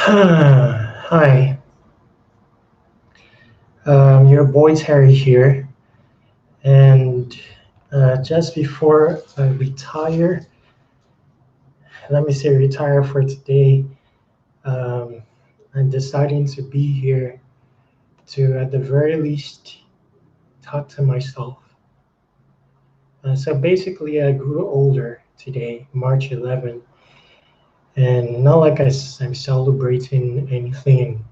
Hi, your boy Terry here, and just before I retire, let me say retire for today, um, I'm deciding to be here to, at the very least, talk to myself. So basically, I grew older today, March 11, and not like I'm celebrating anything,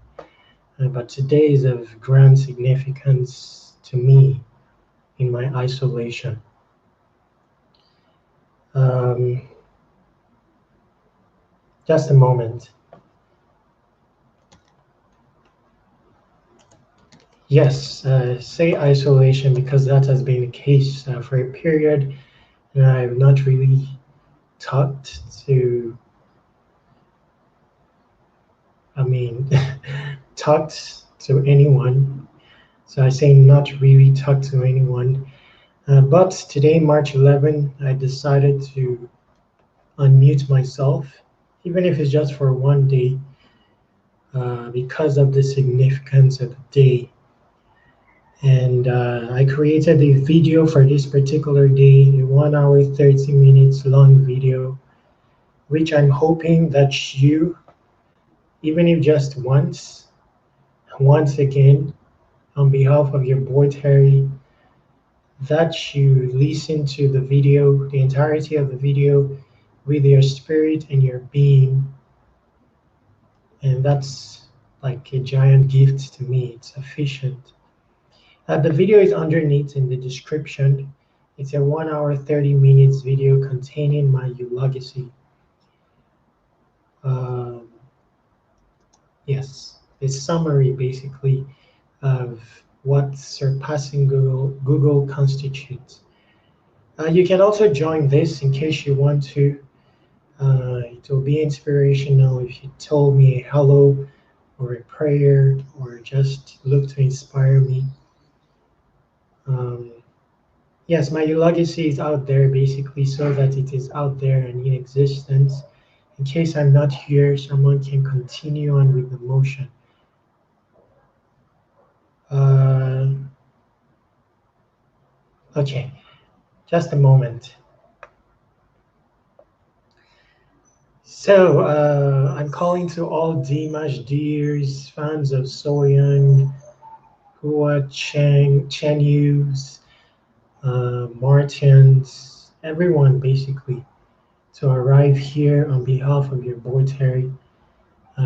but today is of grand significance to me in my isolation. Um, just a moment. Yes, say isolation because that has been the case for a period, and I've not really talked to, I mean, talked to anyone. So I say not really talked to anyone. But today, March 11, I decided to unmute myself, even if it's just for one day, because of the significance of the day. And I created a video for this particular day, a 1 hour 30 minutes long video, which I'm hoping that you, even if just once again, on behalf of your boy Terry, that you listen to the video, the entirety of the video, with your spirit and your being. And that's like a giant gift to me. It's sufficient. The video is underneath in the description. It's a 1 hour 30 minutes video containing my ulogacy. Um, yes, a summary basically of what surpassing Google constitutes. You can also join this in case you want to. It will be inspirational if you told me a hello or a prayer or just look to inspire me. Um, Yes, my legacy is out there basically so that it is out there and in existence. In case I'm not here, someone can continue on with the motion. Uh, okay, just a moment. So I'm calling to all Dimash deers, fans of Sohyang, Hua Chenyu's, Martians, everyone basically, to arrive here on behalf of your boy Terry.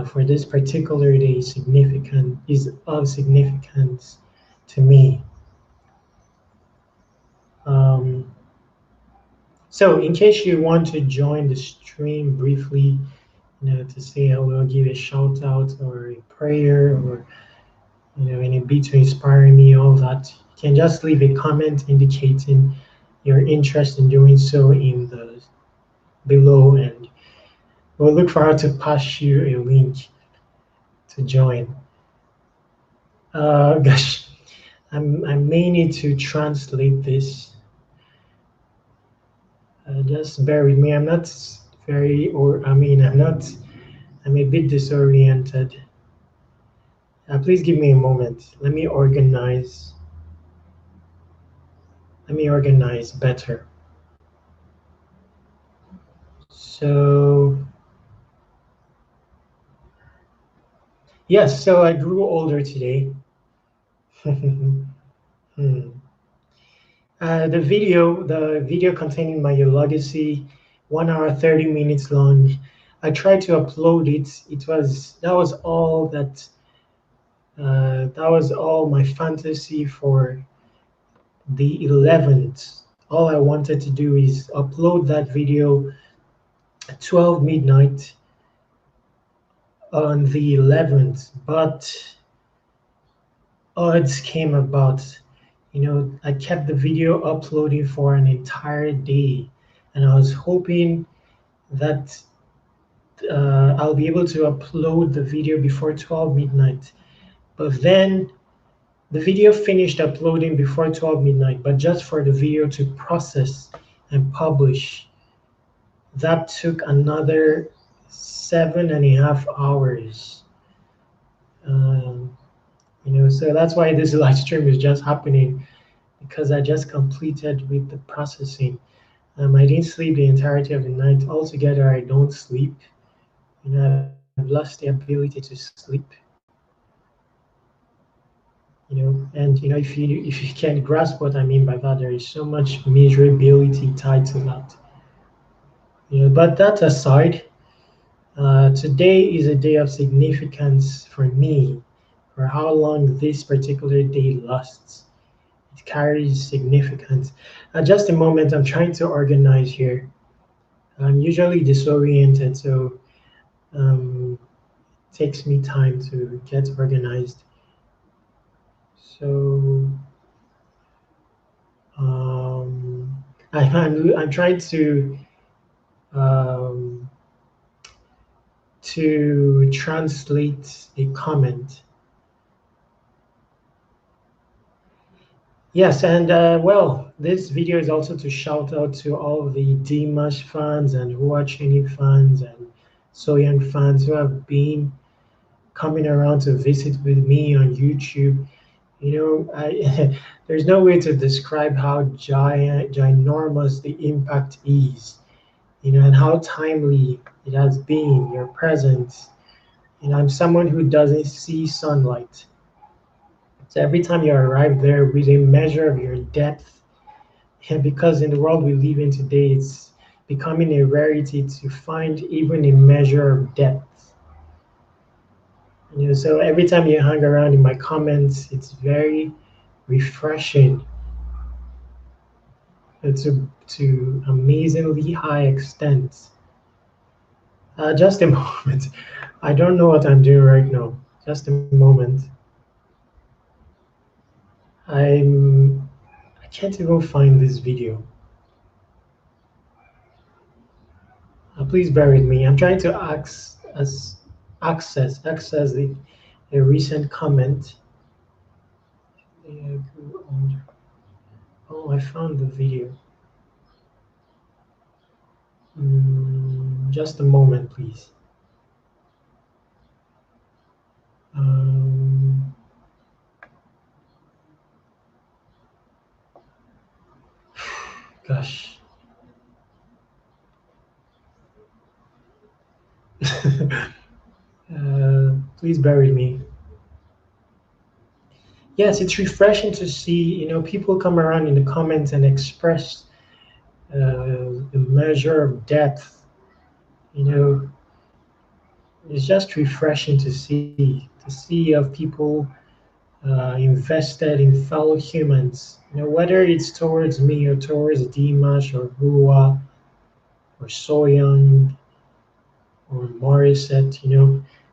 For this particular day is of significance to me. Um, so, in case you want to join the stream briefly, to say hello, give a shout out or a prayer, or in a bit to inspire me, all that, you can just leave a comment indicating your interest in doing so in the below, and we'll look forward to pass you a link to join. Gosh, I may need to translate this. Just bear with me. I'm not very, or I mean, I'm a bit disoriented. Please give me a moment. Let me organize better. So, yes, so I grew older today. Hmm. The video containing my legacy, 1 hour 30 minutes long. I tried to upload it. That was all my fantasy for the 11th. All I wanted to do is upload that video at 12 midnight on the 11th, but odds came about. I kept the video uploading for an entire day, and I was hoping that I'll be able to upload the video before 12 midnight. But then the video finished uploading before 12 midnight, but just for the video to process and publish, that took another 7.5 hours. So that's why this live stream is just happening, because I just completed with the processing. I didn't sleep the entirety of the night. Altogether, I don't sleep. I've lost the ability to sleep. And if you can grasp what I mean by that, there is so much miserability tied to that. But that aside, today is a day of significance for me, for how long this particular day lasts. It carries significance. Just a moment, I'm trying to organize here. I'm usually disoriented, so it takes me time to get organized. So I'm trying um, to translate a comment. Yes, and well, this video is also to shout out to all the Dimash fans and Hua Chenyu fans and Sohyang fans who have been coming around to visit with me on YouTube. There's no way to describe how ginormous the impact is, and how timely it has been, your presence. I'm someone who doesn't see sunlight. So every time you arrive there with a measure of your depth, and because in the world we live in today, it's becoming a rarity to find even a measure of depth. So every time you hang around in my comments, it's very refreshing to amazingly high extents. Just a moment. I don't know what I'm doing right now. Just a moment. I can't even find this video. Please bear with me. I'm trying to access a recent comment. Oh, I found the video. Just a moment, please. Gosh. Please bear with me. Yes, it's refreshing to see, people come around in the comments and express the measure of depth. It's just refreshing to see of people invested in fellow humans. Whether it's towards me or towards Dimash or Hua or Sohyang or Morissette.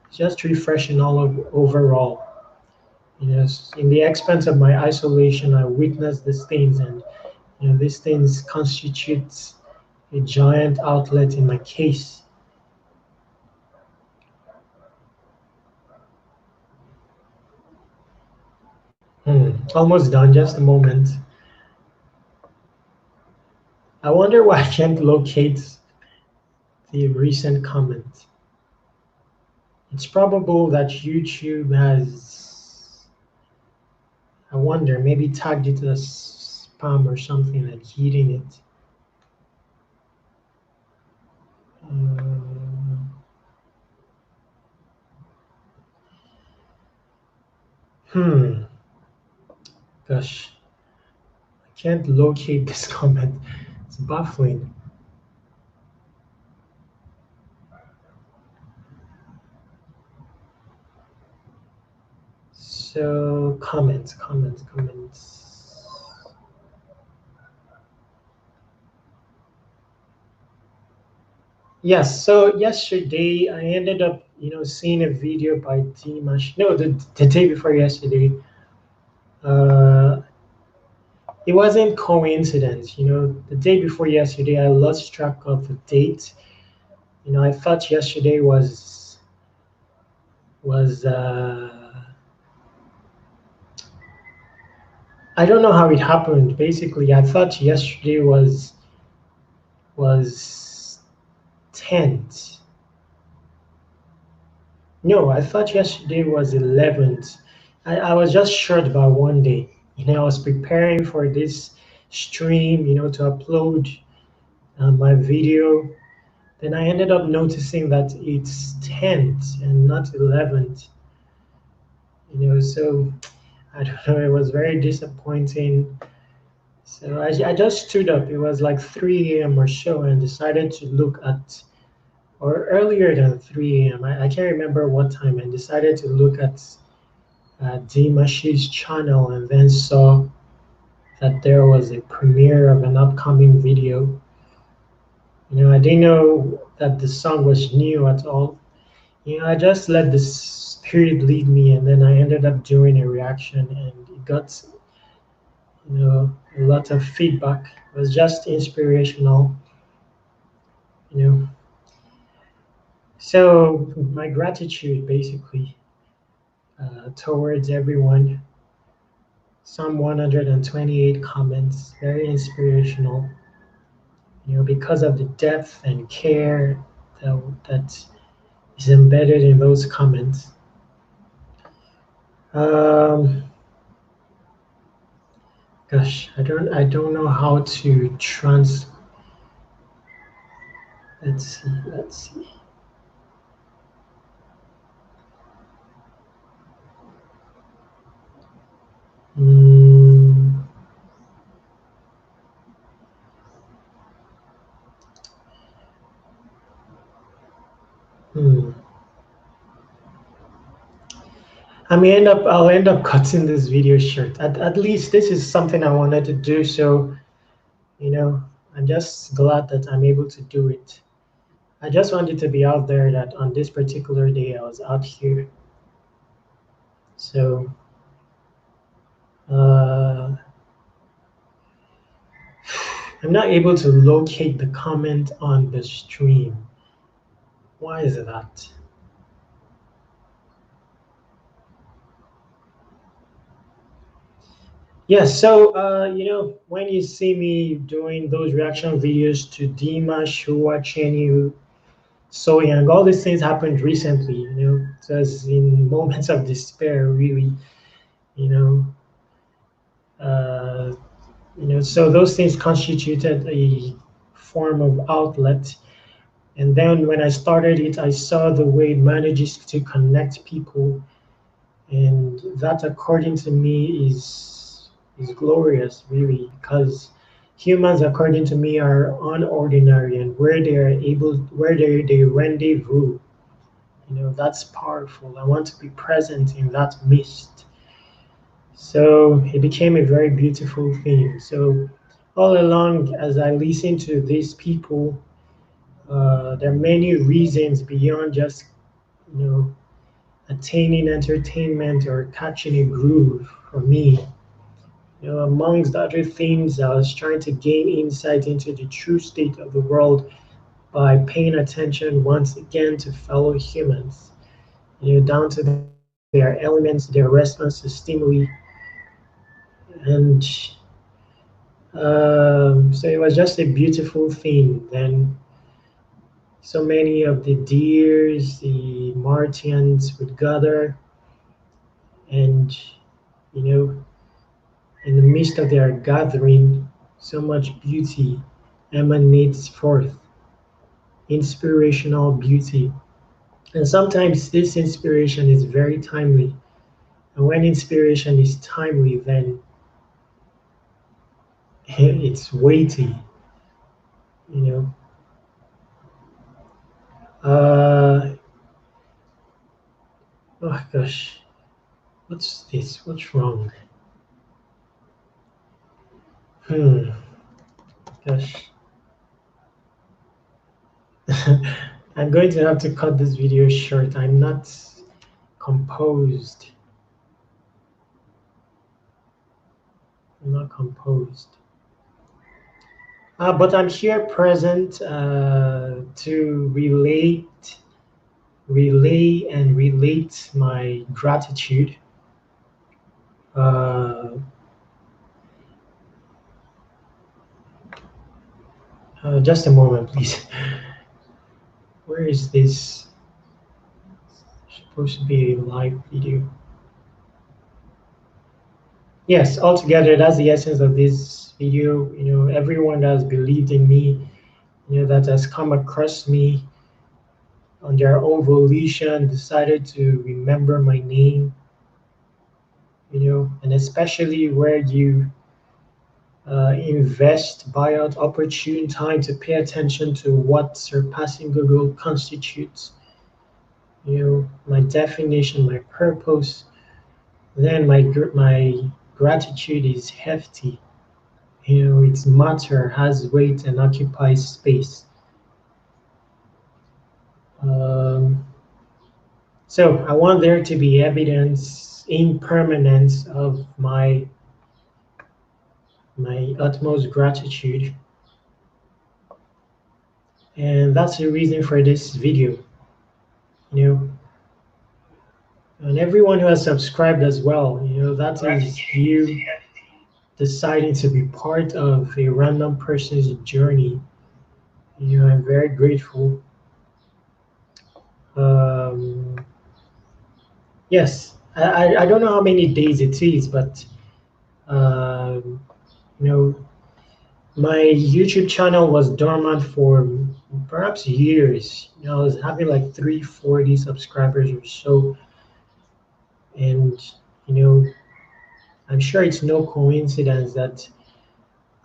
It's just refreshing overall. In the expense of my isolation, I witnessed these things, and these things constitute a giant outlet in my case. Almost done. Just a moment. I wonder why I can't locate the recent comment. It's probable that YouTube has, I wonder, maybe tagged it as spam or something and hidden it. Gosh, I can't locate this comment. It's baffling. So comments. Yes, so yesterday I ended up, seeing a video by Dimash. No, the day before yesterday. It wasn't coincidence, the day before yesterday I lost track of the date. I thought yesterday was I don't know how it happened. Basically, I thought yesterday was 10th. No, I thought yesterday was 11th. I was just short by one day. I was preparing for this stream, to upload my video. Then I ended up noticing that it's 10th and not 11th. So I don't know, it was very disappointing. So I just stood up. It was like 3 a.m. or so and decided to look at, or earlier than 3 a.m. I can't remember what time, and decided to look at Dimash's channel and then saw that there was a premiere of an upcoming video. I didn't know that the song was new at all. I just let the spirit lead me, and then I ended up doing a reaction, and it got, a lot of feedback. It was just inspirational, you know. So my gratitude, basically, towards everyone. Some 128 comments, very inspirational. Because of the depth and care that is embedded in those comments. Um, Gosh, I don't know how to let's see. Mm, hmm. I'll end up cutting this video short. At least this is something I wanted to do, so you know, I'm just glad that I'm able to do it. I just wanted to be out there that on this particular day I was out here. So uh, I'm not able to locate the comment on the stream. Why is that? Yes, so when you see me doing those reaction videos to Dimash, Hua Chenyu, Sohyang, all these things happened recently, just in moments of despair, really, you know. Uh, so those things constituted a form of outlet. And then when I started it, I saw the way it manages to connect people, and that, according to me, is glorious, really, because humans, according to me, are unordinary, and where they rendezvous, that's powerful. I want to be present in that midst. So it became a very beautiful thing. So all along, as I listen to these people, there are many reasons beyond just, you know, attaining entertainment or catching a groove for me. Amongst other things, I was trying to gain insight into the true state of the world by paying attention once again to fellow humans, down to their elements, their response to stimuli, and so it was just a beautiful thing. Then so many of the deers, the Martians would gather, and you know, in the midst of their gathering, so much beauty emanates forth, inspirational beauty. And sometimes this inspiration is very timely. And when inspiration is timely, then it's weighty, you know. Uh, oh gosh, what's this? What's wrong? Hmm, gosh. I'm going to have to cut this video short. I'm not composed. I'm not composed. But I'm here present to relate my gratitude. Uh, just a moment, please. Where is this? supposed to be a live video. Yes, altogether, that's the essence of this video. You know, everyone that has believed in me, you know, that has come across me on their own volition, decided to remember my name, you know, and especially where you invest buyout opportune time to pay attention to what surpassing Google constitutes, you know, my definition, my purpose, then my gratitude is hefty. You know, its matter has weight and occupies space. Um, so I want there to be evidence, impermanence of my utmost gratitude, and that's the reason for this video. You know, and everyone who has subscribed as well. You know, that is you deciding to be part of a random person's journey. You know, I'm very grateful. Um, yes, I don't know how many days it is, but um, you know, my YouTube channel was dormant for perhaps years. You know, I was having like 340 subscribers or so, and you know, I'm sure it's no coincidence that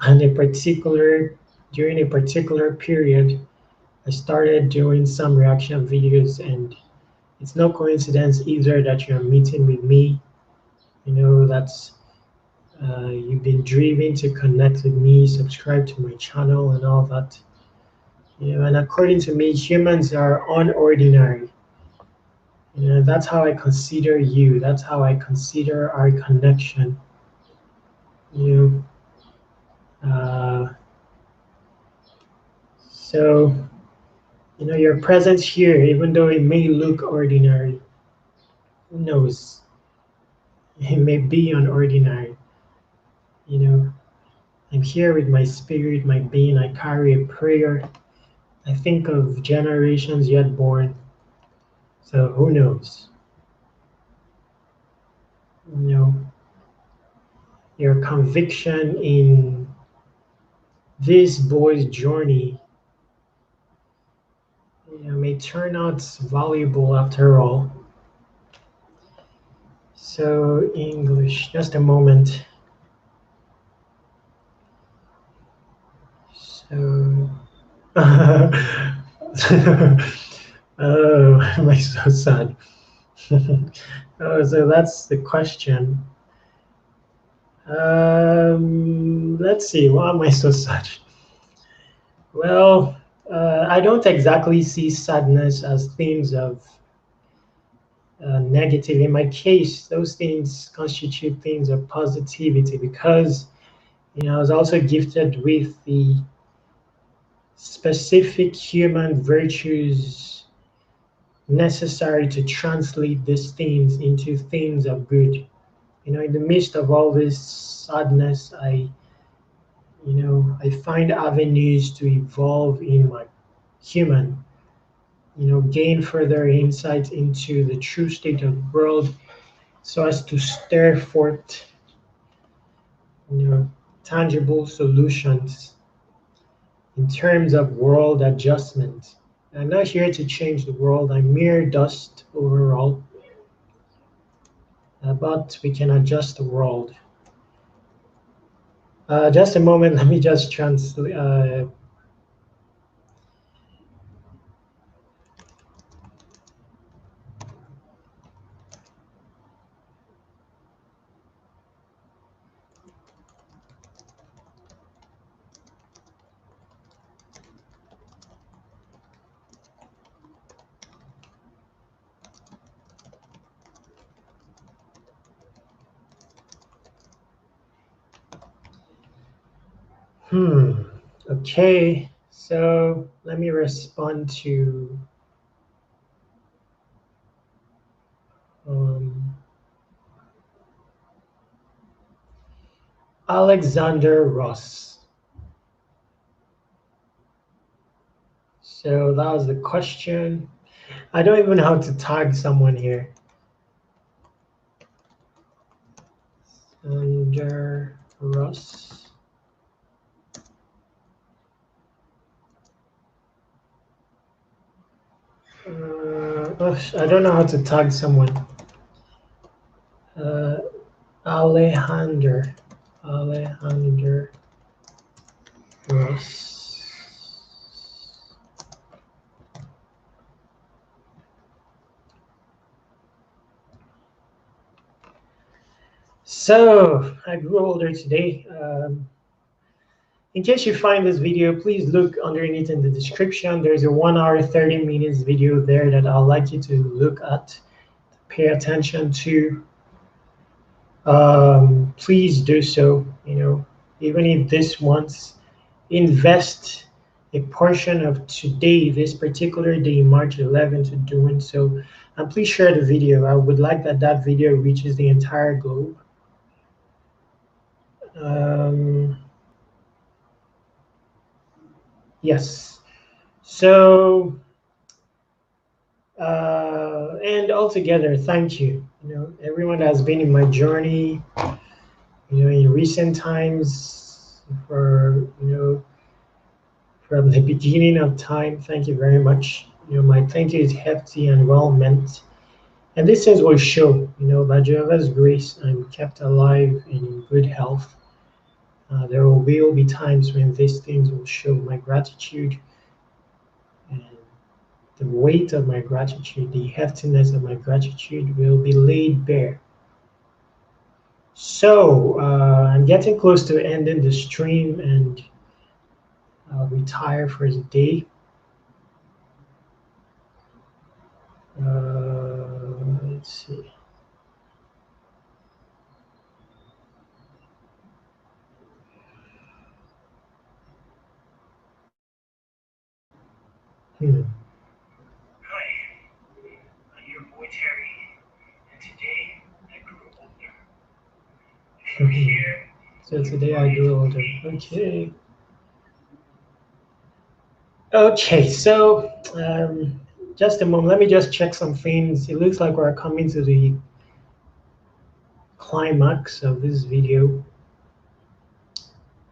on a particular during a particular period, I started doing some reaction videos, and it's no coincidence either that you're meeting with me. You know, that's you've been driven to connect with me, subscribe to my channel, and all that. You know, and according to me, humans are unordinary. You know, that's how I consider you. That's how I consider our connection. You so you know your presence here, even though it may look ordinary, who knows? It may be unordinary. You know, I'm here with my spirit, my being. I carry a prayer. I think of generations yet born. So who knows? You know, your conviction in this boy's journey, you know, may turn out valuable after all. So English, just a moment. So, oh, am I so sad? Oh, so that's the question. Let's see. Why am I so sad? Well, I don't exactly see sadness as things of negative. In my case, those things constitute things of positivity because, you know, I was also gifted with the specific human virtues necessary to translate these things into things of good. You know, in the midst of all this sadness, I find avenues to evolve in my human, you know, gain further insight into the true state of the world so as to stir forth, you know, tangible solutions in terms of world adjustment. I'm not here to change the world, I'm mere dust overall, but we can adjust the world. Just a moment, let me just translate. Okay, so let me respond to um, Alexander Ross. So that was the question. I don't even know how to tag someone here. Under Russ. I don't know how to tag someone. Alejandro Russ. So I grew older today. In case you find this video, please look underneath in the description. There's a 1 hour 30 minutes video there that I'd like you to look at, pay attention to. Please do so. Even if this once, invest a portion of today, this particular day, March 11th, to doing so. And please share the video. I would like that video reaches the entire globe. Yes. So, and altogether, thank you. Everyone that has been in my journey, in recent times, from the beginning of time. Thank you very much. My thank you is hefty and well meant. And these things will show, by Jehovah's grace, I'm kept alive and in good health. There will be times when these things will show my gratitude and the weight of my gratitude, the heftiness of my gratitude will be laid bare. So I'm getting close to ending the stream and I'll retire for the day. Let's see. Hi, I'm your boy Terry, and today I grew older. From here. So today I grew older. Okay. Okay, so just a moment. Let me just check some things. It looks like we're coming to the climax of this video.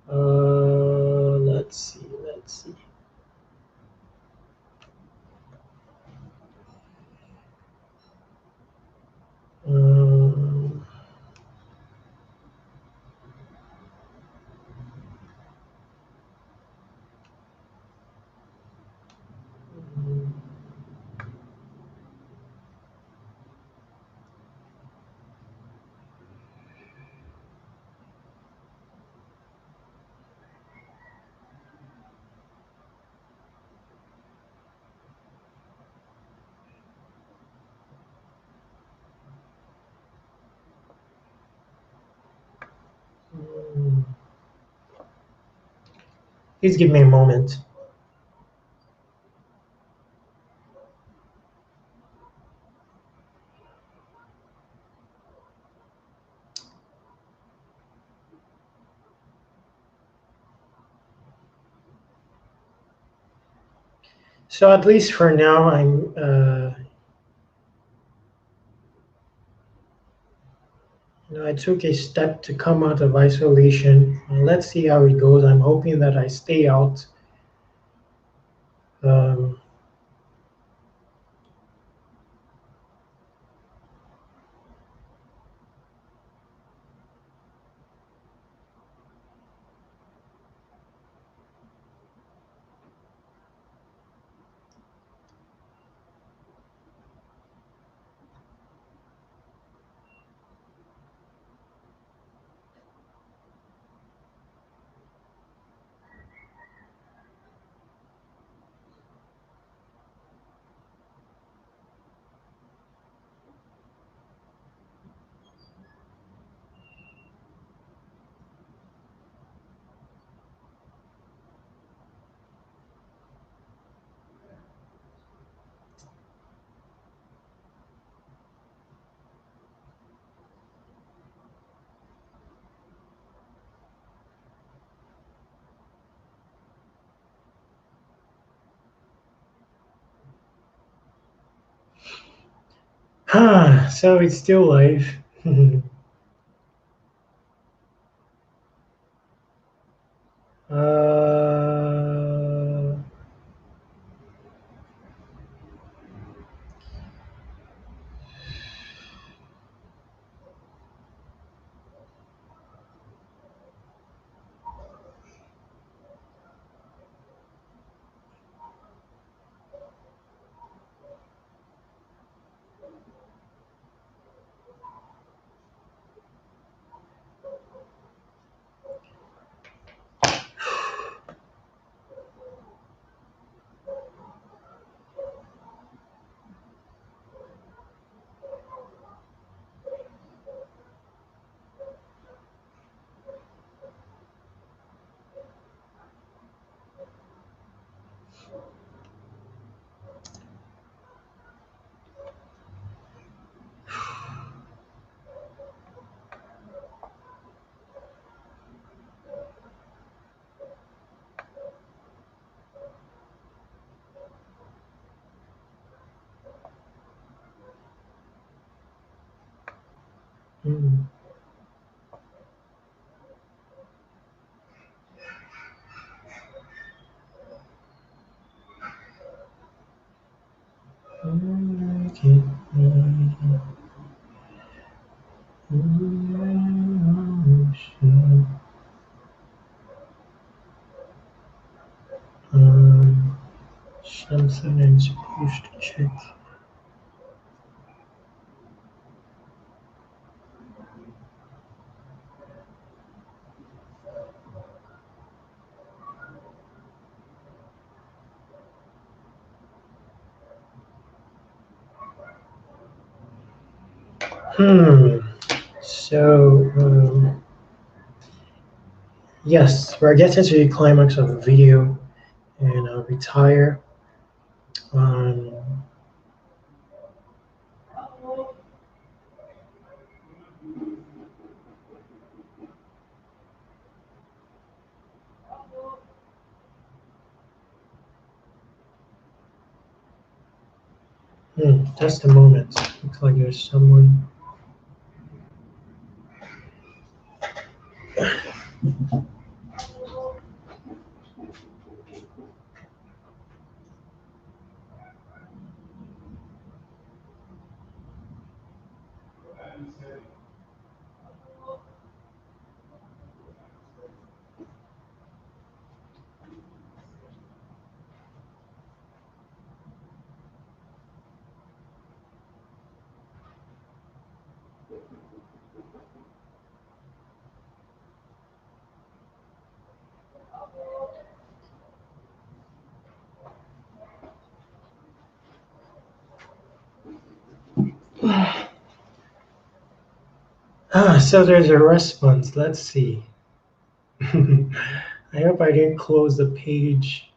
Let's see. Um, Please give me a moment. So at least for now, I took a step to come out of isolation. Let's see how it goes. I'm hoping that I stay out. Um, So it's still live. uh, hmm. Okay. Something I'm supposed to check. So, yes, we're getting to the climax of the video, and I'll retire. Um, just a moment. Looks like there's someone. So there's a response. Let's see. I hope I didn't close the page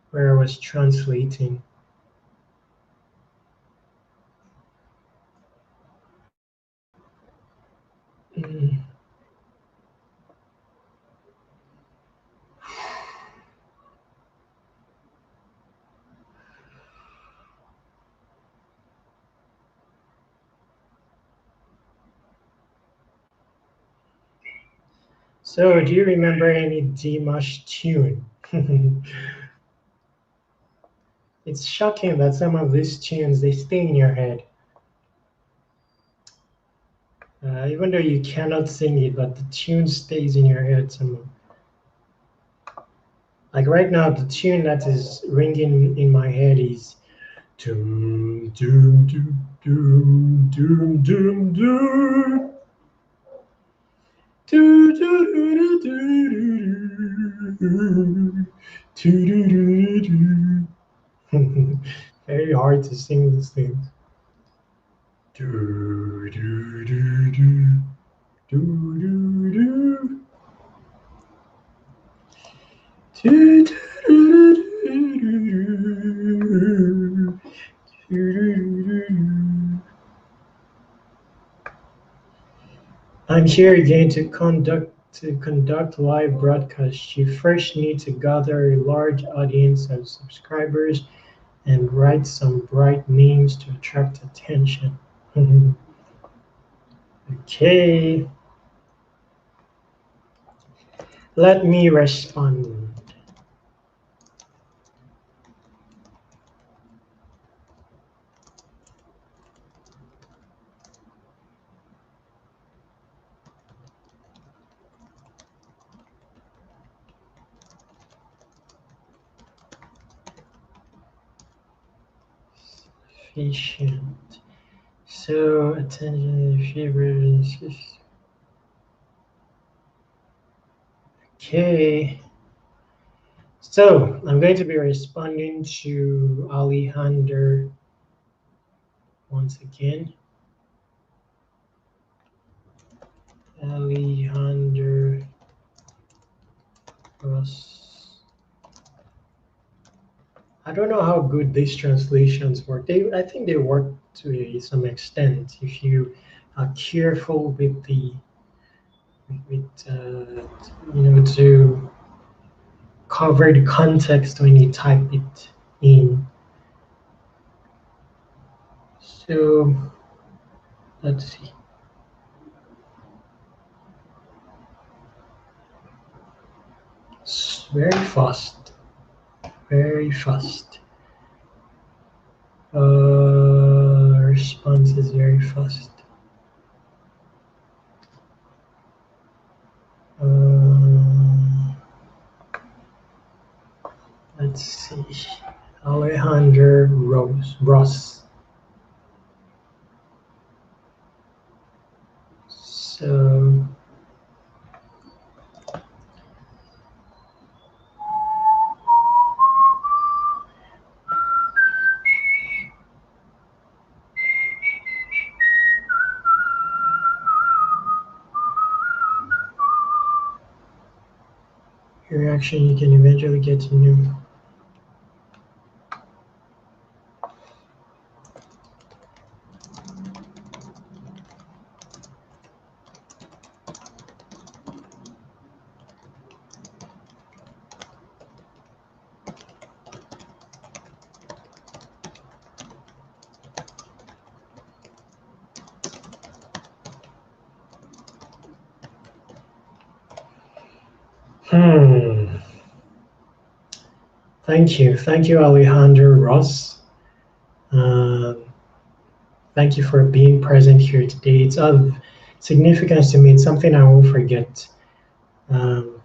where I was translating. Mm. So, do you remember any Dimash tune? It's shocking that some of these tunes they stay in your head, even though you cannot sing it, but the tune stays in your head somehow. Like right now, the tune that is ringing in my head is doom doom doom doom doom doom doom. Do, do, do, do, do, do, do, do, do. Very hard to sing these things. Do, do, do, do, do, do, do. Do, do, do, do, do, do, do. I'm here again to conduct live broadcasts. You first need to gather a large audience of subscribers and write some bright names to attract attention. Okay, let me respond. Efficient. So attention favorite. Okay. So I'm going to be responding to Alejandro once again. Alejandro Ross. I don't know how good these translations work. I think they work to some extent if you are careful with to cover the context when you type it in. So let's see. It's very fast, very fast. Response is very fast. Let's see. Alejandro Ross. So your reaction you can eventually get to know. Thank you, Alejandro Ross. Thank you for being present here today. It's of significance to me. It's something I won't forget. So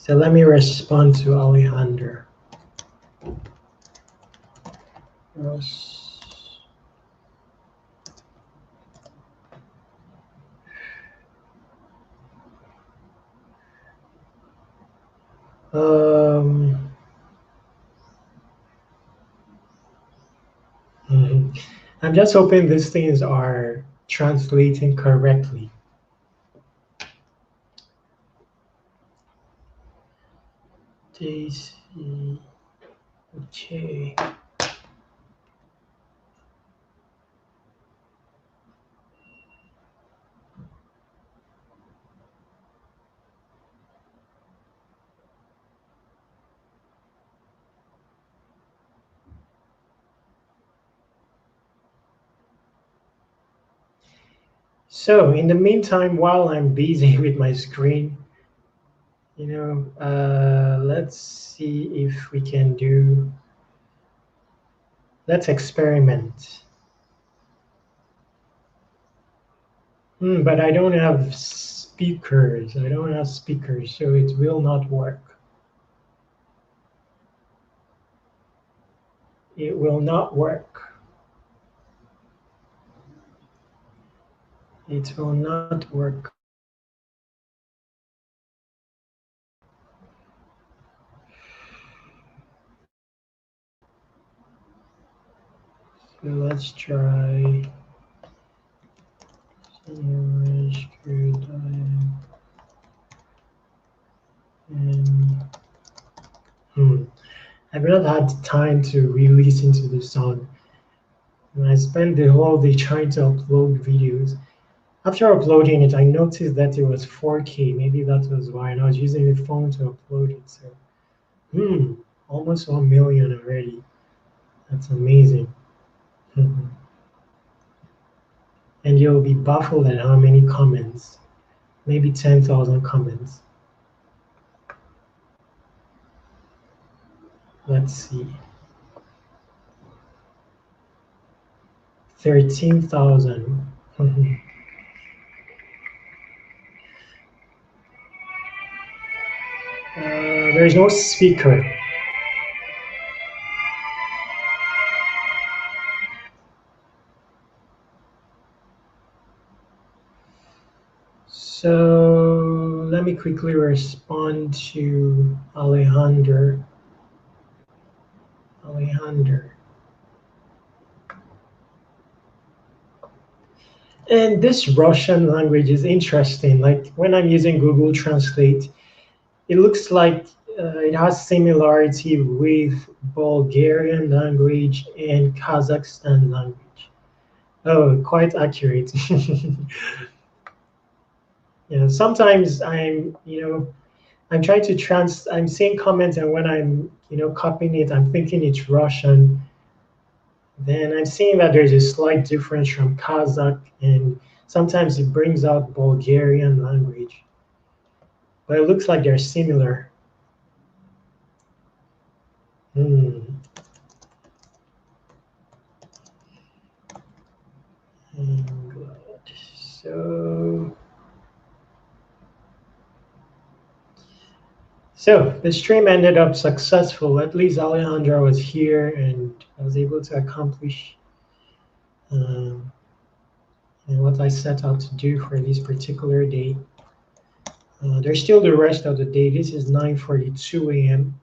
let me respond to Alejandro Ross. I'm just hoping these things are translating correctly. Daisy. Okay. So in the meantime, while I'm busy with my screen, let's see if we can do. Let's experiment. But I don't have speakers. I don't have speakers, so it will not work. It will not work. It will not work. So let's try. I've not had time to re-listen to the song. And I spent the whole day trying to upload videos. After uploading it, I noticed that it was 4K. Maybe that was why. And I was using the phone to upload it. So, almost 1 million already. That's amazing. and you'll be baffled at how many comments, maybe 10,000 comments. Let's see. 13,000. There's no speaker. So let me quickly respond to Alejandro. And this Russian language is interesting. Like when I'm using Google Translate, it looks like it has similarity with Bulgarian language and Kazakhstan language. Oh, quite accurate. Yeah, sometimes I'm trying to I'm seeing comments, and when I'm, copying it, I'm thinking it's Russian. Then I'm seeing that there's a slight difference from Kazakh, and sometimes it brings out Bulgarian language. But it looks like they're similar. So the stream ended up successful. At least Alejandro was here, and I was able to accomplish what I set out to do for this particular day. There's still the rest of the day. This is 9:42 a.m.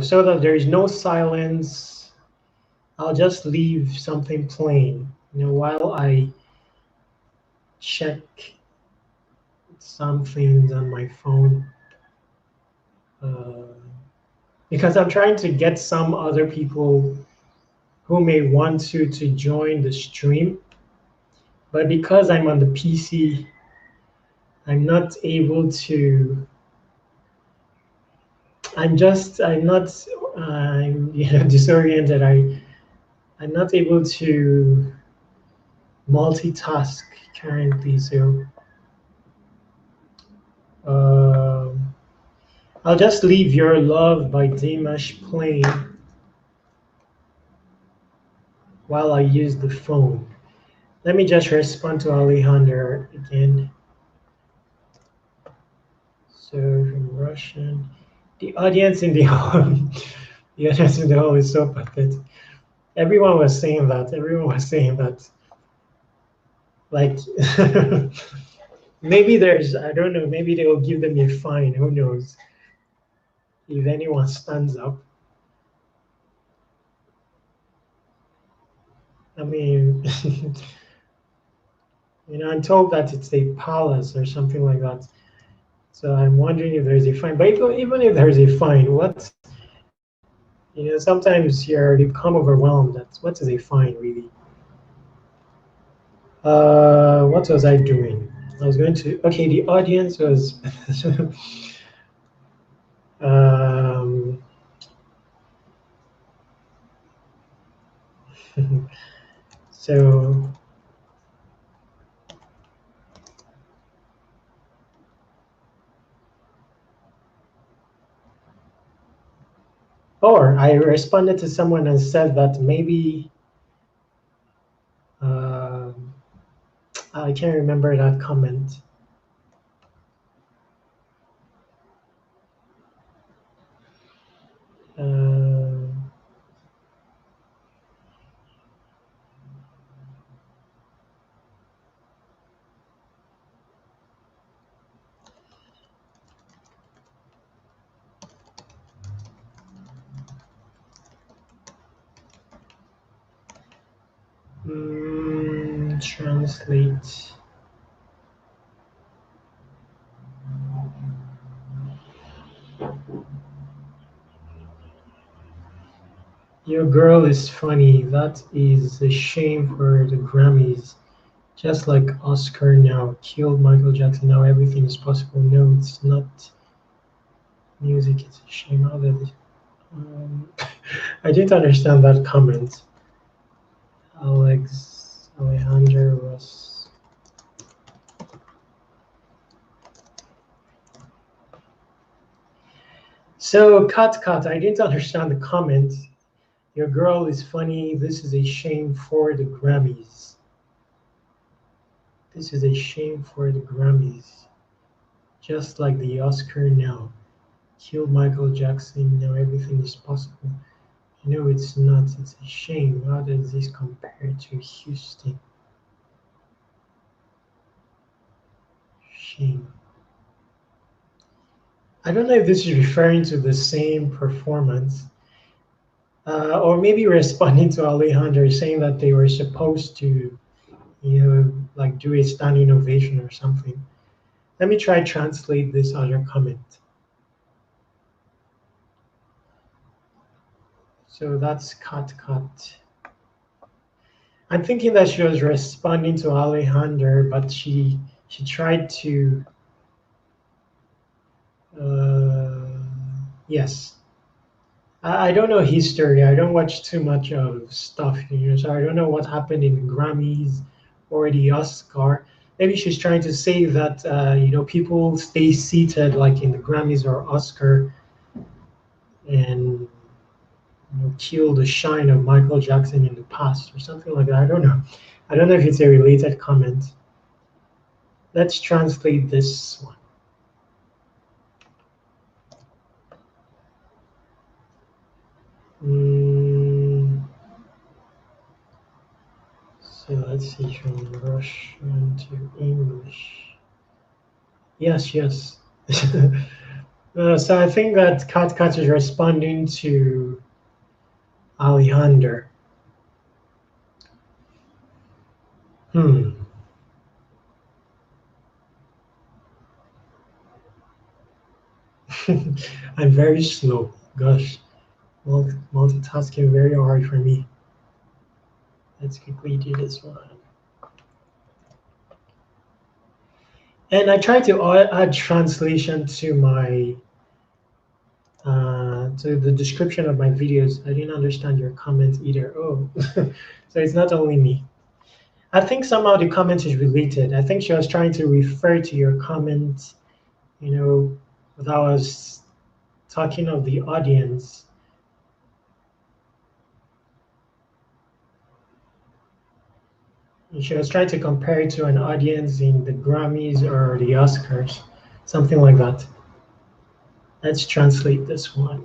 So that there is no silence, I'll just leave something plain, while I check some things on my phone. Because I'm trying to get some other people who may want to join the stream, but because I'm on the PC, I'm not able to. I'm disoriented. I'm not able to multitask currently, so I'll just leave Your Love by Dimash playing while I use the phone. Let me just respond to Alejandro again. So from Russian, the audience in the hall, the audience in the hall is so pathetic. Everyone was saying that. Like, maybe I don't know, maybe they will give them a fine, who knows, if anyone stands up. I mean, I'm told that it's a palace or something like that. So I'm wondering if there's a fine. But even if there's a fine, what, sometimes you become overwhelmed. What is a fine, really? What was I doing? I was going to, okay, the audience was, so, or I responded to someone and said that maybe, I can't remember that comment. Translate. Your girl is funny. That is a shame for the Grammys. Just like Oscar now killed Michael Jackson, now everything is possible. No, it's not. Music is a shame. How did it? I didn't understand that comment. Alejandro Ross. So, cut. I didn't understand the comment. Your girl is funny. This is a shame for the Grammys. This is a shame for the Grammys. Just like the Oscar now. Killed Michael Jackson. Now everything is possible. No, it's not. It's a shame. How does this compare to Houston? Shame. I don't know if this is referring to the same performance, or maybe responding to Alejandro saying that they were supposed to, like do a standing ovation or something. Let me try translate this other comment. So that's cut. I'm thinking that she was responding to Alejandro, but she tried to. Yes. I don't know history. I don't watch too much of stuff, so I don't know what happened in the Grammys or the Oscar. Maybe she's trying to say that people stay seated like in the Grammys or Oscar and kill the shine of Michael Jackson in the past or something like that. I don't know. I don't know if it's a related comment. Let's translate this one. So let's see from Russian to English. Yes. So I think that Kat is responding to Alejandro. I'm very slow. Gosh, multitasking very hard for me. Let's quickly do this one. And I try to add translation to my to the description of my videos. I didn't understand your comment either. Oh, so it's not only me. I think somehow the comment is related. I think she was trying to refer to your comment, that was talking of the audience. And she was trying to compare it to an audience in the Grammys or the Oscars, something like that. Let's translate this one.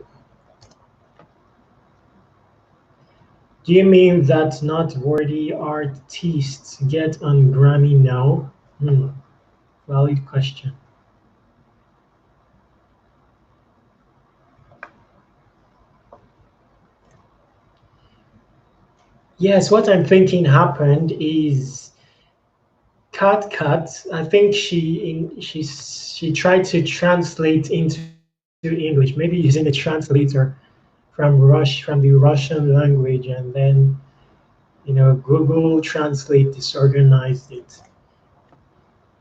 Do you mean that not worthy artists get on Grammy now? Valid question. Yes, what I'm thinking happened is Kat. I think she tried to translate into English, maybe using a translator from the Russian language, and then Google Translate disorganized it.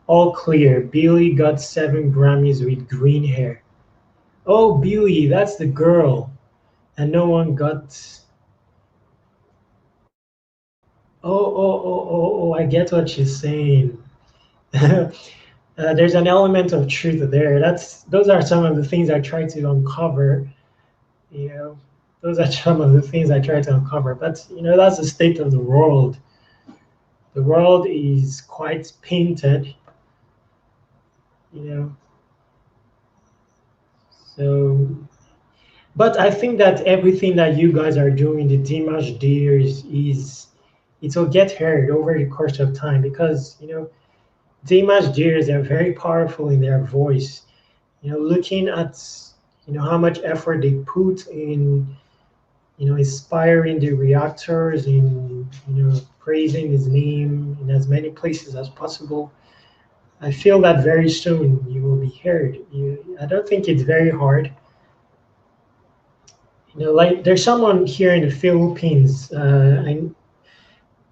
All clear. Billy got 7 Grammys with green hair. Oh, Billy, that's the girl, and no one got. Oh, I get what she's saying. There's an element of truth there. Those are some of the things I try to uncover. Those are some of the things I try to uncover. But that's the state of the world. The world is quite painted. So, but I think that everything that you guys are doing, the Dimash deers, it will get heard over the course of time because Dimash deers are very powerful in their voice. Looking at how much effort they put in inspiring the reactors, in praising his name in as many places as possible. I feel that very soon you will be heard. I don't think it's very hard. Like there's someone here in the Philippines, and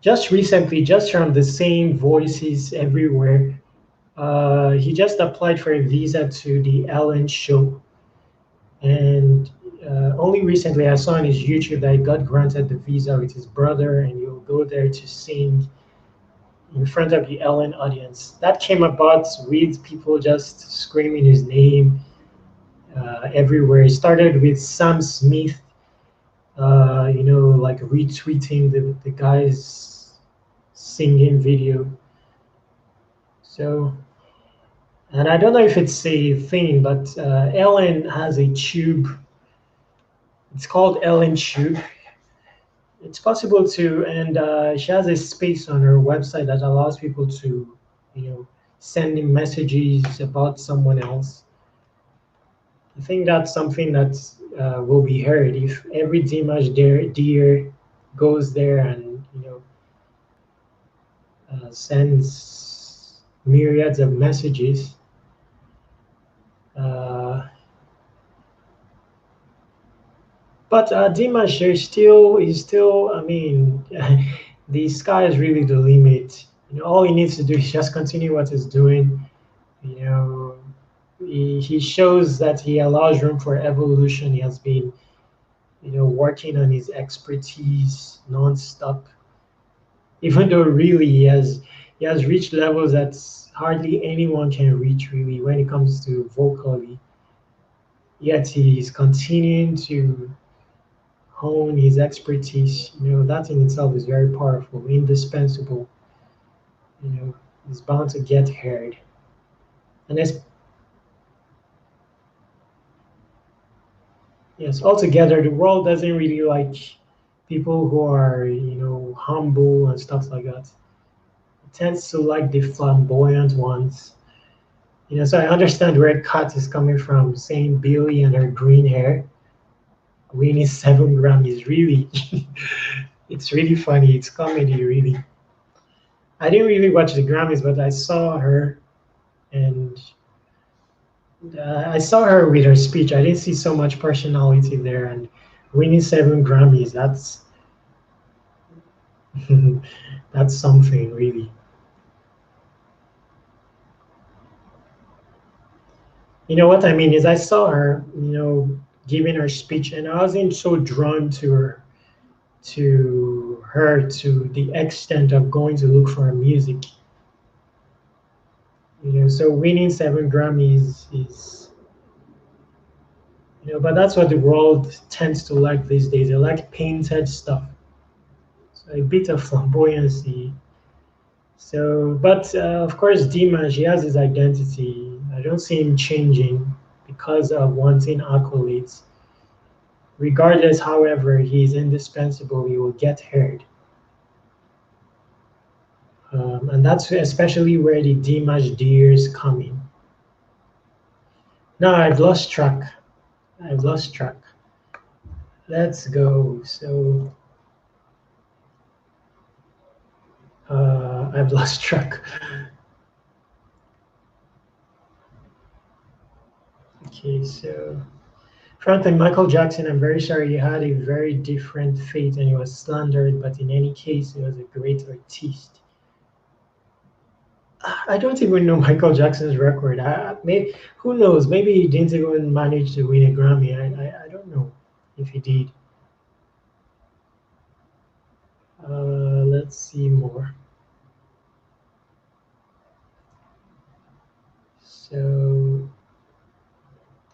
just recently, just from the same voices everywhere, he just applied for a visa to the Ellen show. And only recently I saw on his YouTube that he got granted the visa with his brother, and he'll go there to sing in front of the Ellen audience. That came about with people just screaming his name everywhere. It started with Sam Smith, like retweeting the guy's singing video. So, and I don't know if it's a thing, but Ellen has a tube. It's called Ellen Tube. It's possible to, and she has a space on her website that allows people to, you know, send in messages about someone else. I think that's something that will be heard if every Dimash dear goes there and sends myriads of messages. Uh, but Dimash is still. I mean, the sky is really the limit. All he needs to do is just continue what he's doing. You know, he shows that he allows room for evolution. He has been, working on his expertise nonstop. Even though really he has reached levels that hardly anyone can reach really when it comes to vocally. Yet he's continuing to hone his expertise. That in itself is very powerful, indispensable. You know, he's bound to get heard. And yes, altogether, the world doesn't really like people who are, humble and stuff like that. It tends to like the flamboyant ones. So I understand where Kat is coming from, saying Billy and her green hair winning 7 Grammys. Really, it's really funny. It's comedy, really. I didn't really watch the Grammys, but I saw her, and I saw her with her speech. I didn't see so much personality there, and winning 7 Grammys. That's something really. What I mean is I saw her, giving her speech, and I wasn't so drawn to her to the extent of going to look for her music. So winning 7 Grammys is, but that's what the world tends to like these days. They like painted stuff. So a bit of flamboyancy. So, but of course, Dimash, he has his identity. I don't see him changing because of wanting accolades. Regardless, however, he is indispensable. He will get heard. And that's especially where the Dimash deers come in. Now I've lost track. I've lost track. Let's go. So I've lost track. Okay, so frankly, Michael Jackson, I'm very sorry he had a very different fate and he was slandered, but in any case, he was a great artist. I don't even know Michael Jackson's record. Maybe, who knows? Maybe he didn't even manage to win a Grammy. I don't know if he did. Let's see more. So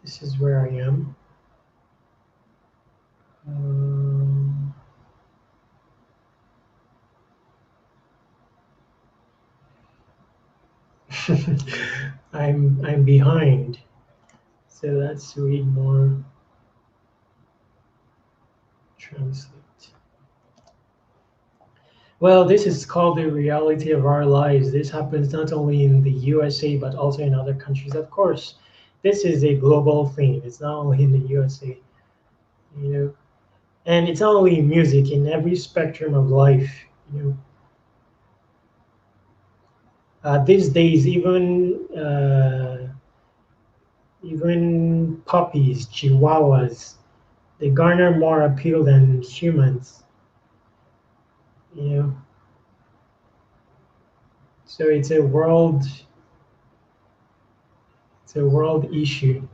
this is where I am. Um, I'm behind. So let's read more. Translate. Well, this is called the reality of our lives. This happens not only in the USA but also in other countries. Of course, this is a global thing. It's not only in the USA, you know, and it's not only in music. In every spectrum of life, you know. These days, even puppies, chihuahuas, they garner more appeal than humans. You know, so it's a world issue.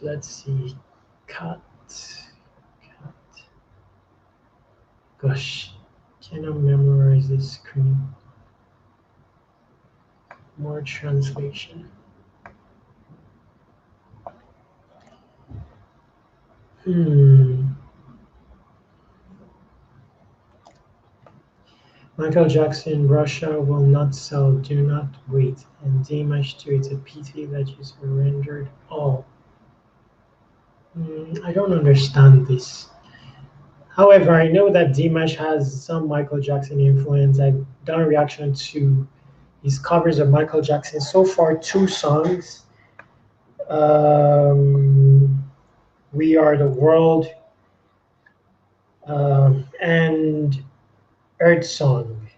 let's see. Cut. Gosh, cannot memorize this screen. More translation. Michael Jackson, Russia will not sell, do not wait. And Dimash too, it's a pity that you surrendered all. I don't understand this. However, I know that Dimash has some Michael Jackson influence. I've done a reaction to his covers of Michael Jackson. So far, 2 songs. We Are the World and Earth Song.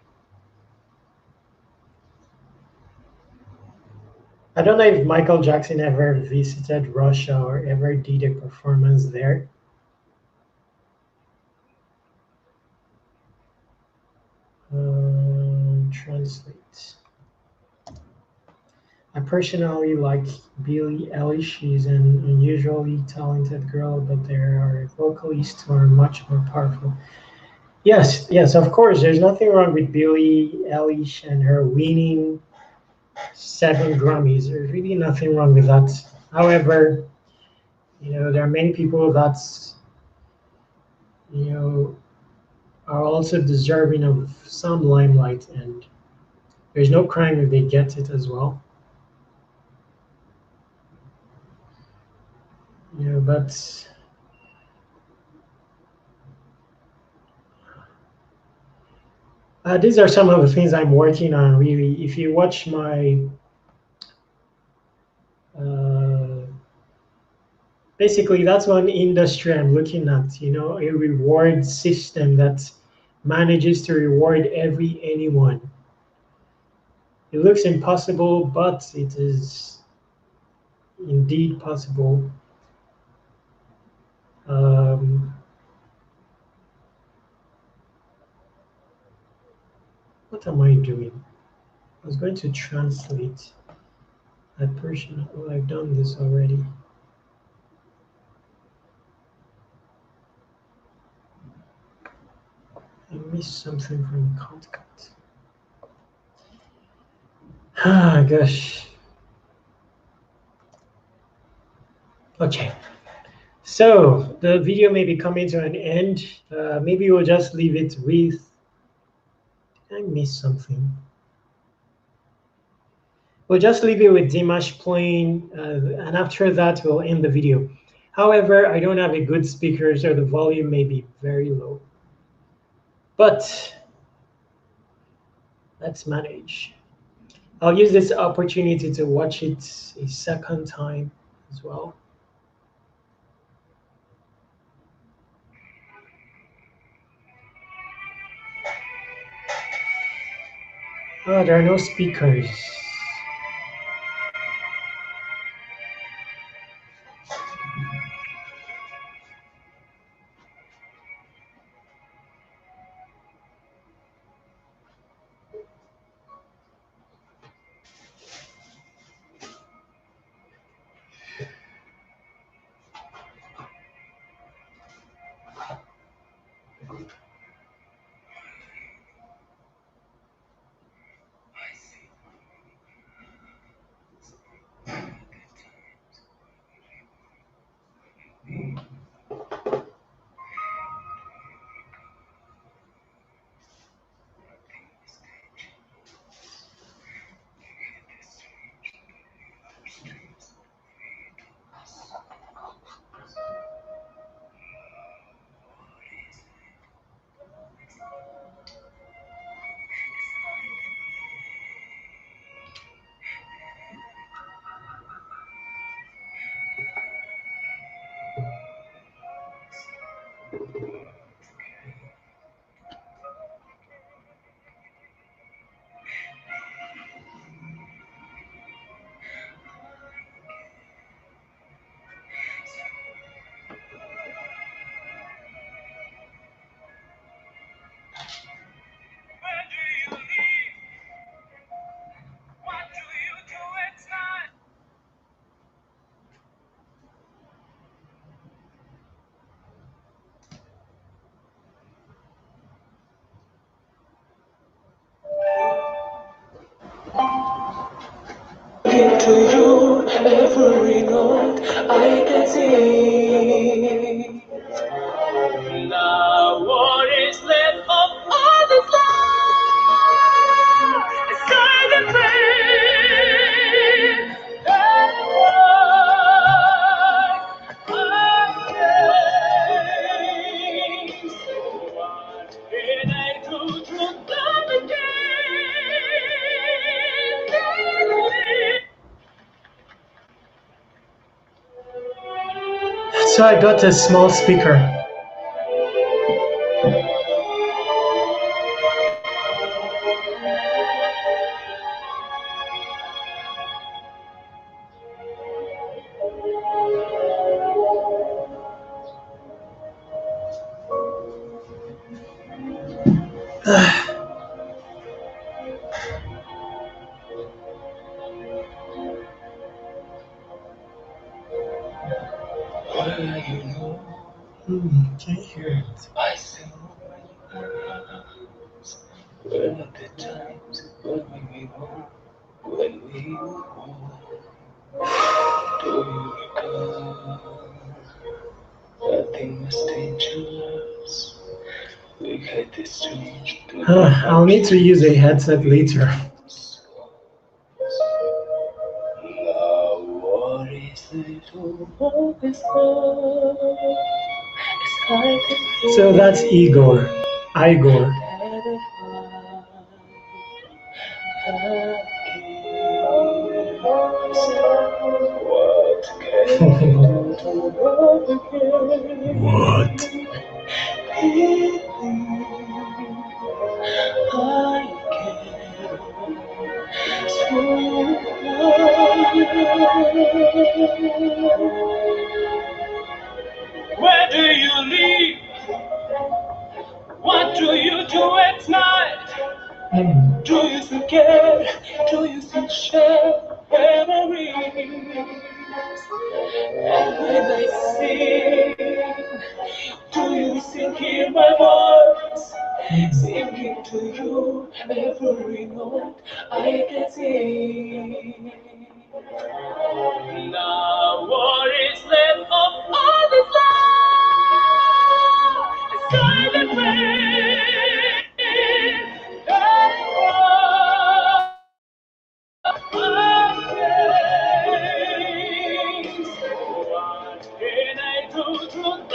I don't know if Michael Jackson ever visited Russia or ever did a performance there. Translate. I personally like Billie Eilish. She's an unusually talented girl, but there are vocalists who are much more powerful. Yes, yes, of course. There's nothing wrong with Billie Eilish and her winning 7 Grammys. There's really nothing wrong with that. However, there are many people that, you know, are also deserving of some limelight, and there's no crime if they get it as well. But these are some of the things I'm working on. Really, if you watch my basically, that's one industry I'm looking at. A reward system that manages to reward anyone. It looks impossible, but it is indeed possible. What am I doing? I was going to translate that portion. Oh, I've done this already. I missed something from content. Ah, gosh. Okay. So the video may be coming to an end. Maybe we'll just leave it with. Did I miss something? We'll just leave it with Dimash playing, and after that, we'll end the video. However, I don't have a good speaker, so the volume may be very low. But let's manage. I'll use this opportunity to watch it a second time as well. Oh, there are no speakers. Singing to you every note I can see. Now what is left of all this love? A silent prayer that was what can I do to love again? So I got a small speaker. Can't hear it. I still when at the times when we were, do you recall? Nothing was dangerous. We had this strange. I'll need to use a headset later. Now what is it all this love? So that's Igor. Igor. What can I do to love again? What? Where do you live? What do you do at night? Do you still care? Do you still share memories? And when I sing, do you still hear my voice? Singing to you every note I can sing. Now what is left of all this love? A silent prayer that what can I do to love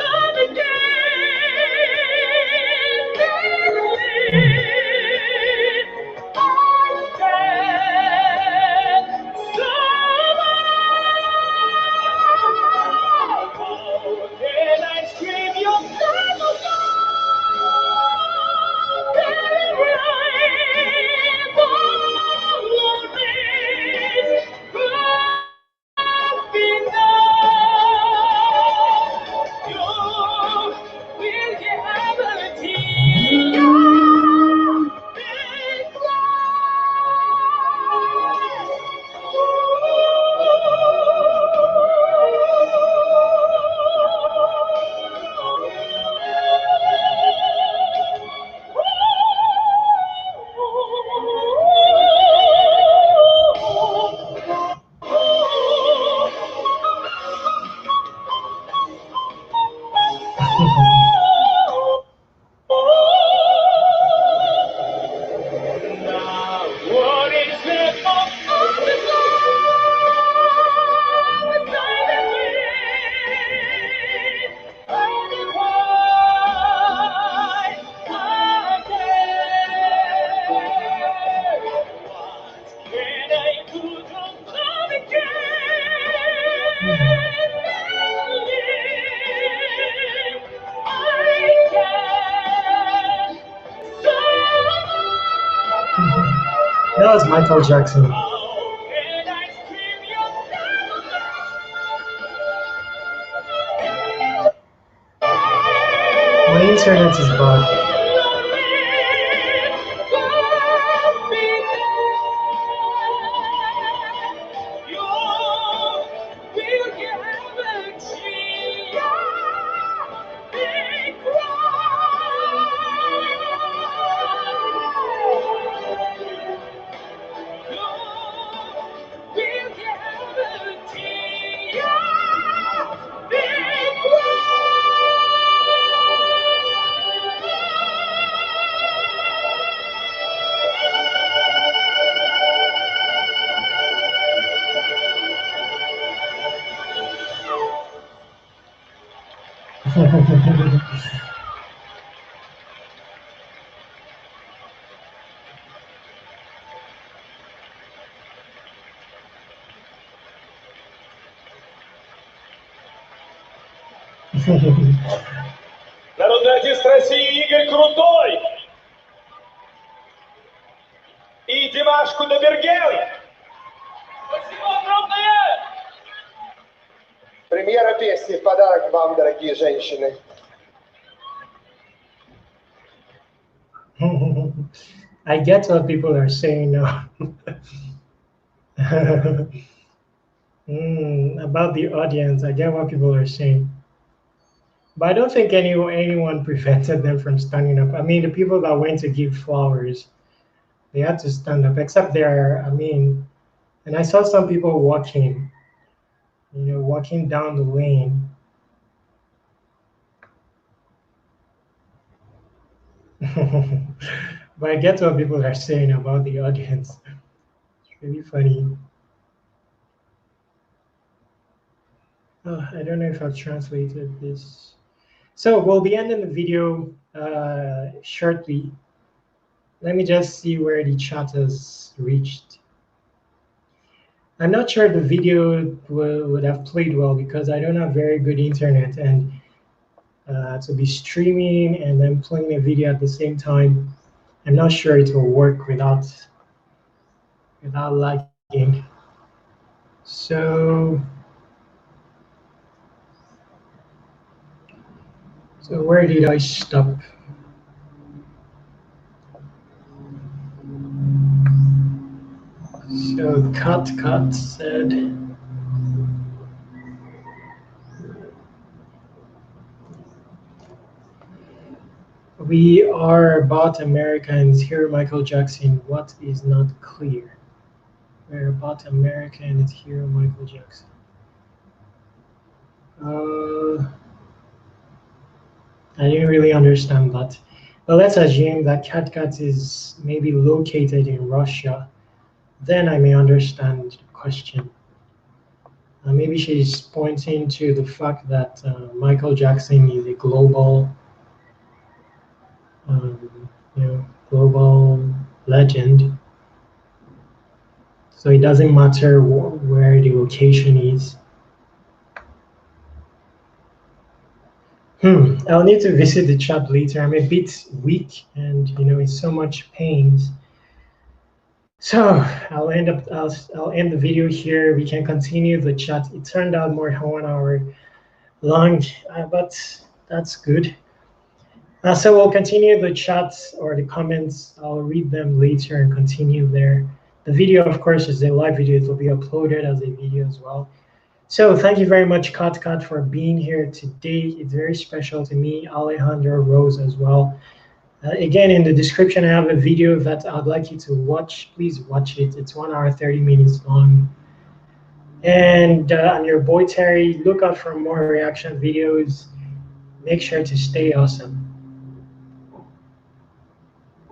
That was Michael Jackson. My internet is bad. Народнятись России Игорь Крутой и Димаш Кудайберген. Спасибо огромное! Премьера песни в подарок вам, дорогие женщины. I get what people are saying now. About the audience, I get what people are saying. But I don't think anyone prevented them from standing up. I mean, the people that went to give flowers, they had to stand up, except there, I mean, and I saw some people walking, walking down the lane. But I get what people are saying about the audience. It's really funny. I don't know if I've translated this. So we'll be ending the video shortly. Let me just see where the chat has reached. I'm not sure the video would have played well because I don't have very good internet, and to be streaming and then playing a video at the same time, I'm not sure it will work without lagging. So where did I stop? So Cut said, we are about Americans here, Michael Jackson. What is not clear? We're about Americans here, Michael Jackson. I didn't really understand that. But let's assume that Cat is maybe located in Russia. Then I may understand the question. Maybe she's pointing to the fact that Michael Jackson is a global, global legend. So it doesn't matter where the location is. I'll need to visit the chat later. I'm a bit weak and in so much pain. So I'll end the video here. We can continue the chat. It turned out more than 1 hour long, but that's good. So we'll continue the chat or the comments. I'll read them later and continue there. The video, of course, is a live video. It will be uploaded as a video as well. So thank you very much, Kat, for being here today. It's very special to me, Alejandro Rose as well. Again, in the description, I have a video that I'd like you to watch. Please watch it. It's 1 hour, 30 minutes long. And I'm your boy, Terry. Look out for more reaction videos. Make sure to stay awesome.